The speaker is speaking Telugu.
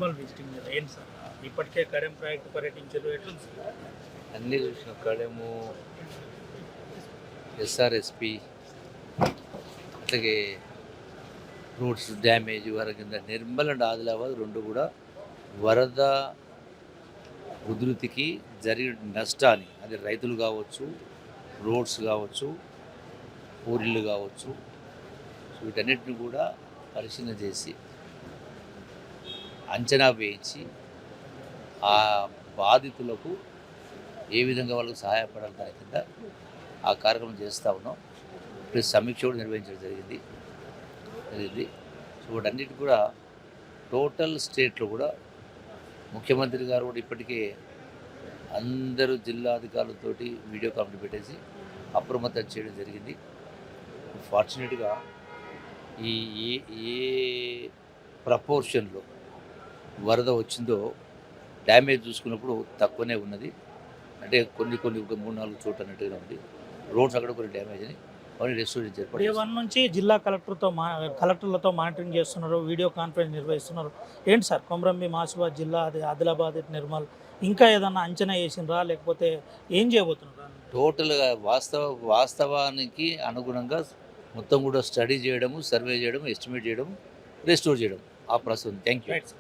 నిర్మల్ విజిటింగ్ మీద ఏంటి సార్ ఇప్పటికే కడెం ప్రాజెక్ట్ పర్యటించారు ఎట్లుంది సార్? అన్నీ చూసిన కాడేమో ఎస్ఆర్ఎస్పి అట్లాగే రోడ్స్ డ్యామేజ్ కింద నిర్మల్ అండ్ ఆదిలాబాద్ రెండు కూడా వరద ఉధృతికి జరిగిన నష్టాన్ని అది రైతులు కావచ్చు, రోడ్స్ కావచ్చు, ఊరిళ్ళు కావచ్చు, సో వీటన్నిటిని కూడా పరిశీలన చేసి అంచనా వేయించి ఆ బాధితులకు ఏ విధంగా వాళ్ళకు సహాయపడాలి దాని కింద ఆ కార్యక్రమం చేస్తూ ఉన్నాం. ప్లస్ సమీక్ష కూడా నిర్వహించడం జరిగింది. సో వాటన్నిటి కూడా టోటల్ స్టేట్లో కూడా ముఖ్యమంత్రి గారు కూడా ఇప్పటికే అందరూ జిల్లా అధికారులతోటి వీడియో కాన్ఫరెన్స్ పెట్టేసి అప్రమత్తం చేయడం జరిగింది. ఫార్చునేట్గా ఈ ఏ ఏ ప్రపోర్షన్లో వరద వచ్చిందో డ్యామేజ్ చూసుకున్నప్పుడు తక్కువనే ఉన్నది. అంటే కొన్ని 3-4 చోట్ల అన్నట్టుగా ఉంది. రోడ్స్ అక్కడ కొన్ని డ్యామేజ్ అని అవన్నీ రెస్టోర్ చేశారు. డే 1 నుంచి జిల్లా కలెక్టర్లతో మానిటరింగ్ చేస్తున్నారు, వీడియో కాన్ఫరెన్స్ నిర్వహిస్తున్నారు. ఏంటి సార్ కొమరంభీం ఆసిఫాబాద్ జిల్లా, అది ఆదిలాబాద్, నిర్మల్ ఇంకా ఏదన్నా అంచనా వేసినరా లేకపోతే ఏం చేయబోతున్నారా? టోటల్గా వాస్తవానికి అనుగుణంగా మొత్తం కూడా స్టడీ చేయడము, సర్వే చేయడం, ఎస్టిమేట్ చేయడం, రెస్టోర్ చేయడం ఆ ప్రాసెస్ ఉంది. Thank you.